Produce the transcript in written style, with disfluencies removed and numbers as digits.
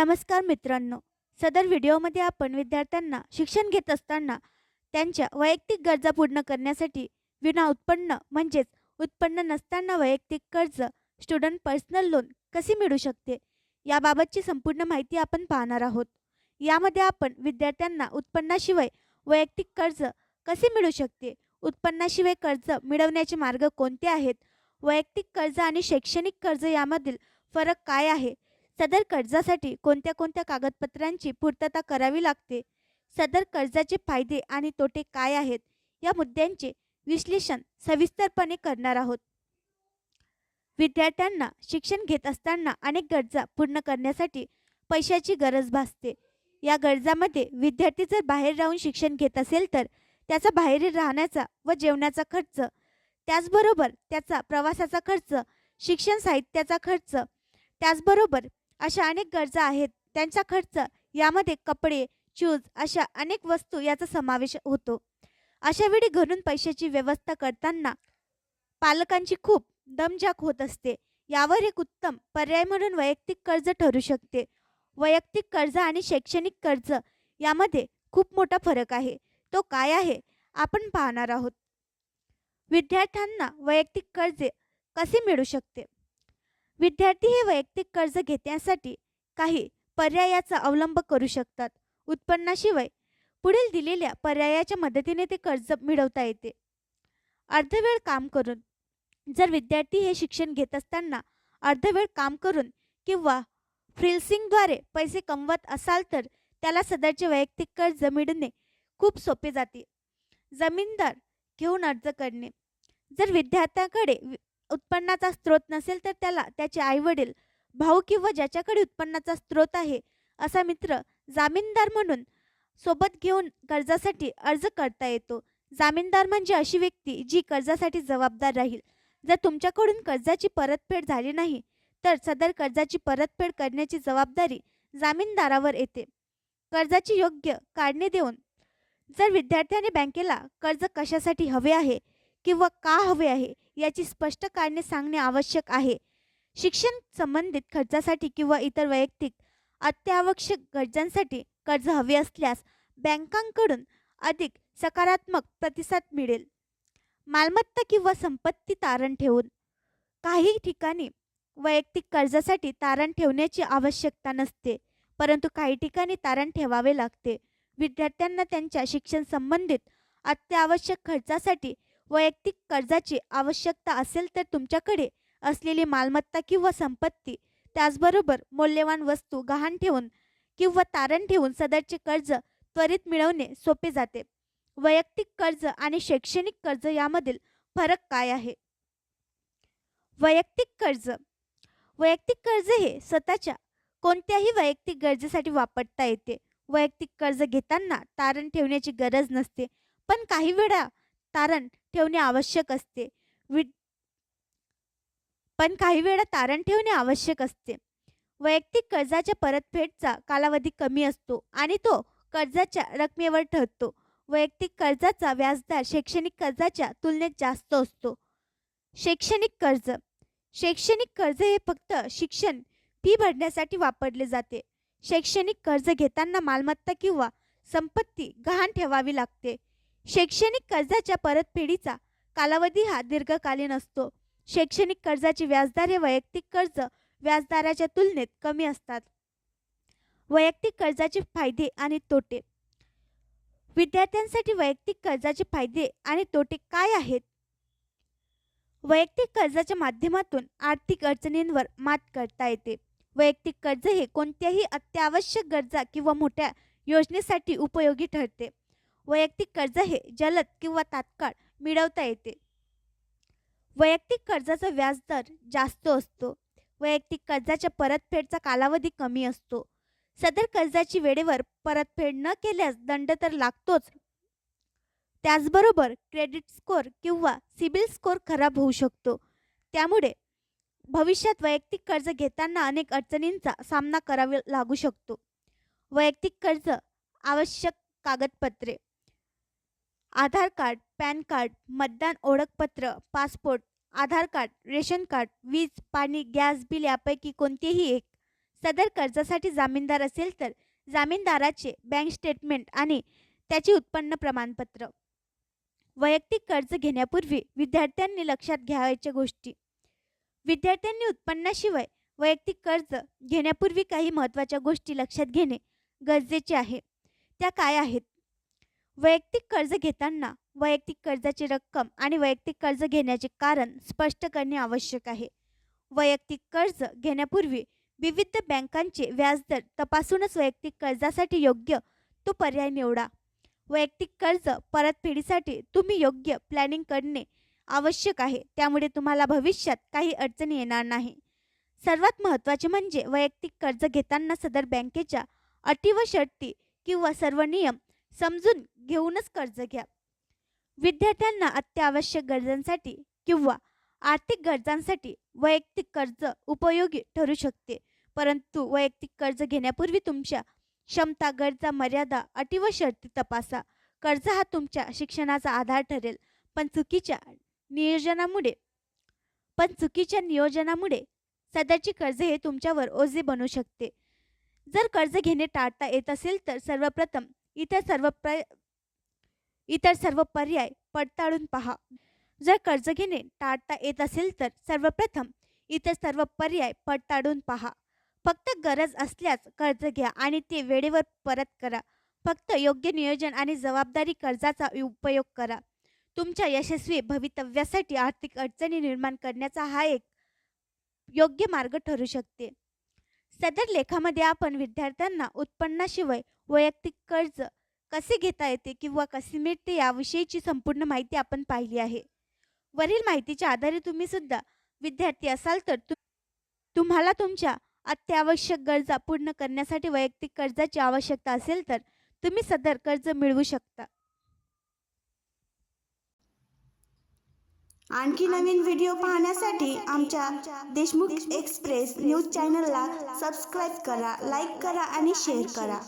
नमस्कार मित्रांनो. सदर व्हिडिओमध्ये आपण विद्यार्थ्यांना शिक्षण घेत असताना त्यांच्या वैयक्तिक गरजा पूर्ण करण्यासाठी विना उत्पन्न म्हणजेच उत्पन्न नसताना वैयक्तिक कर्ज स्टुडंट पर्सनल लोन कशी मिळू शकते याबाबतची संपूर्ण माहिती आपण पाहणार आहोत. यामध्ये आपण विद्यार्थ्यांना उत्पन्नाशिवाय वैयक्तिक कर्ज कसे मिळू शकते, उत्पन्नाशिवाय कर्ज मिळवण्याचे मार्ग कोणते आहेत, वैयक्तिक कर्ज आणि शैक्षणिक कर्ज यामधील फरक काय आहे, सदर कर्जासाठी कोणत्या कोणत्या कागदपत्रांची पूर्तता करावी लागते, सदर कर्जाचे फायदे आणि तोटे काय आहेत, या मुद्द्यांचे विश्लेषण सविस्तरपणे करणार आहोत. विद्यार्थ्यांना शिक्षण घेत असताना अनेक गरजा पूर्ण करण्यासाठी पैशाची गरज भासते. या गरजामध्ये विद्यार्थी जर बाहेर राहून शिक्षण घेत असेल तर त्याचा बाहेरील राहण्याचा व जेवणाचा खर्च, त्याचबरोबर त्याचा प्रवासाचा खर्च, शिक्षण साहित्याचा खर्च, त्याचबरोबर अशा अनेक गरजा आहेत त्यांचा खर्च, यामध्ये कपडे, शूज अशा अनेक वस्तू याचा समावेश होतो. अशा वेळी घरून पैशाची व्यवस्था करताना पालकांची खूप दमछाक होत असते. यावर एक उत्तम पर्याय म्हणून वैयक्तिक कर्ज ठरू शकते. वैयक्तिक कर्ज आणि शैक्षणिक कर्ज यामध्ये खूप मोठा फरक आहे. तो काय आहे आपण पाहणार आहोत. विद्यार्थ्यांना वैयक्तिक कर्ज कसे मिळू शकते. विद्यार्थी हे वैयक्तिक कर्ज घेण्यासाठी काही पर्यायाचा अवलंब करू शकतात. उत्पन्नाशिवाय पुढील दिलेल्या पर्यायाच्या मदतीने ते कर्ज मिळवता येते. अर्धवेळ काम करून. जर विद्यार्थी हे शिक्षण घेत असताना अर्धवेळ काम करून किंवा फ्रीलान्सिंगद्वारे पैसे कमवत असाल तर त्याला सदरचे वैयक्तिक कर्ज मिळणे खूप सोपे जाते. जमीनदार घेऊन अर्ज करणे. जर विद्यार्थ्याकडे उत्पन्नाचा स्रोत नसेल तर त्याला त्याचे आईवडील, भाऊ किंवा ज्याच्याकडे उत्पन्नाचा स्रोत आहे असा मित्र जामीनदार म्हणून सोबत घेऊन कर्जासाठी अर्ज करता येतो. जामीनदार म्हणजे अशी व्यक्ती जी कर्जासाठी जबाबदार राहील. जर तुमच्याकडून कर्जाची परतफेड झाली नाही तर सदर कर्जाची परतफेड करण्याची जबाबदारी जामीनदारावर येते. कर्जाची योग्य कारणे देऊन. जर विद्यार्थ्याने बँकेला कर्ज कशासाठी हवे आहे किंवा का हवे आहे याची स्पष्ट कारणे सांगणे आवश्यक आहे. शिक्षण संबंधित खर्चासाठी किंवा इतर वैयक्तिक अत्यावश्यक गरजांसाठी कर्ज हवे असल्यास बँकांकडून अधिक सकारात्मक प्रतिसाद मिळेल. मालमत्ता किंवा संपत्ती तारण ठेवून. काही ठिकाणी वैयक्तिक कर्जासाठी तारण ठेवण्याची आवश्यकता नसते, परंतु काही ठिकाणी तारण ठेवावे लागते. विद्यार्थ्यांना त्यांच्या शिक्षण संबंधित अत्यावश्यक खर्चासाठी वैयक्तिक कर्जाची आवश्यकता असेल तर तुमच्याकडे असलेली मालमत्ता किंवा संपत्ती, त्याचबरोबर मौल्यवान वस्तू गहाण ठेवून किंवा तारण ठेवून सदरचे कर्ज त्वरित मिळवणे सोपे जाते. वैयक्तिक कर्ज आणि शैक्षणिक कर्ज यामधील फरक काय आहे. वैयक्तिक कर्ज. वैयक्तिक कर्ज हे स्वतःच्या कोणत्याही वैयक्तिक गरजेसाठी वापरता येते. वैयक्तिक कर्ज घेताना तारण ठेवण्याची गरज नसते, पण काही वेळा तारण ठेवणे आवश्यक असते. वैयक्तिक कर्जाच्या परतफेडचा कालावधी कमी असतो आणि तो कर्जाच्या रकमेवर ठरतो. वैयक्तिक कर्जाचा व्याजदर शैक्षणिक कर्जाच्या तुलनेत जास्त असतो. शैक्षणिक कर्ज. शैक्षणिक कर्ज हे फक्त शिक्षण फी भरण्यासाठी वापरले जाते. शैक्षणिक कर्ज घेताना मालमत्ता किंवा संपत्ती गहाण ठेवावी लागते. शैक्षणिक कर्जाच्या परतफेडीचा कालावधी हा दीर्घकालीन असतो. शैक्षणिक कर्जाचे व्याजदर हे वैयक्तिक कर्ज व्याजदराच्या तुलनेत कमी असतात. वैयक्तिक कर्जाचे फायदे आणि तोटे. विद्यार्थ्यांसाठी वैयक्तिक कर्जाचे फायदे आणि तोटे काय आहेत. वैयक्तिक कर्जाच्या माध्यमातून आर्थिक अडचणींवर मात करता येते. वैयक्तिक कर्ज हे कोणत्याही अत्यावश्यक गरजा किंवा मोठ्या योजनेसाठी उपयोगी ठरते. वैयक्तिक कर्ज हे जलद किंवा तात्काळ मिळवता येते. वैयक्तिक कर्जाचा व्याजदर जास्त असतो. वैयक्तिक कर्जाच्या परतफेडचा कालावधी कमी असतो. सदर कर्जाची वेळेवर परतफेड न केल्यास दंड तर लागतोच, त्याचबरोबर क्रेडिट स्कोअर किंवा सिबिल स्कोअर खराब होऊ शकतो. त्यामुळे भविष्यात वैयक्तिक कर्ज घेताना अनेक अडचणींचा सामना करावा लागू शकतो. वैयक्तिक कर्ज आवश्यक कागदपत्रे. आधार कार्ड, पॅन कार्ड, मतदान ओळखपत्र, पासपोर्ट, आधार कार्ड, रेशन कार्ड, वीज, पाणी, गॅस बिल यापैकी कोणतेही एक. सदर कर्जासाठी जामीनदार असेल तर जामीनदाराचे बँक स्टेटमेंट आणि त्याचे उत्पन्न प्रमाणपत्र. वैयक्तिक कर्ज घेण्यापूर्वी विद्यार्थ्यांनी लक्षात घ्यावयाच्या गोष्टी. विद्यार्थ्यांनी उत्पन्नाशिवाय वैयक्तिक कर्ज घेण्यापूर्वी काही महत्त्वाच्या गोष्टी लक्षात घेणे गरजेचे आहे. त्या काय आहेत? वैयक्तिक कर्ज घेताना वैयक्तिक कर्जाची रक्कम आणि वैयक्तिक कर्ज घेण्याचे कारण स्पष्ट करणे आवश्यक आहे. वैयक्तिक कर्ज घेण्यापूर्वी विविध बँकांचे व्याजदर तपासूनच वैयक्तिक कर्जासाठी योग्य तो पर्याय निवडा. वैयक्तिक कर्ज परतफेडीसाठी तुम्ही योग्य प्लॅनिंग करणे आवश्यक आहे. त्यामुळे तुम्हाला भविष्यात काही अडचणी येणार नाही. सर्वात महत्त्वाचे म्हणजे वैयक्तिक कर्ज घेताना सदर बँकेच्या अटी व शर्ती किंवा सर्व नियम समजून घेऊनच कर्ज घ्या. विद्यार्थ्यांना अत्यावश्यक गरजांसाठी किंवा आर्थिक गरजांसाठी वैयक्तिक कर्ज उपयोगी ठरू शकते. परंतु वैयक्तिक कर्ज घेण्यापूर्वी तुमच्या क्षमता, गरजा, मर्यादा, अटी व शर्ती तपासा. कर्ज हा तुमच्या शिक्षणाचा आधार ठरेल, पण चुकीच्या नियोजनामुळे सदरची कर्ज हे तुमच्यावर ओझे बनू शकते. जर कर्ज घेणे टाळता येत असेल तर सर्वप्रथम इतर सर्व पर्याय पडताळून पहा. जर कर्ज घेणे टाळता येत असेल तर सर्वप्रथम इतर सर्व पर्याय पडताळून पहा. फक्त गरज असल्यास कर्ज घ्या आणि ते वेळेवर परत करा. फक्त योग्य नियोजन आणि जबाबदारी कर्जाचा उपयोग करा. तुमच्या यशस्वी भवितव्यासाठी आर्थिक अडचणी निर्माण करण्याचा हा एक योग्य मार्ग ठरू शकते. सदर लेखामध्ये आपण विद्यार्थ्यांना उत्पन्नाशिवाय वैयक्तिक कर्ज कसे घेता येते किंवा कसे मिळते याविषयीची संपूर्ण माहिती आपण पाहिली आहे. वरील माहितीच्या आधारे तुम्ही सुद्धा विद्यार्थी असाल तर तुम्हाला तुमच्या अत्यावश्यक गरजा पूर्ण करण्यासाठी वैयक्तिक कर्जाची आवश्यकता असेल तर तुम्ही सदर कर्ज मिळवू शकता. आणखी नवीन व्हिडिओ पाहण्यासाठी आमच्या देशमुख एक्सप्रेस न्यूज चॅनलला सबस्क्राईब करा, लाईक करा आणि शेअर करा.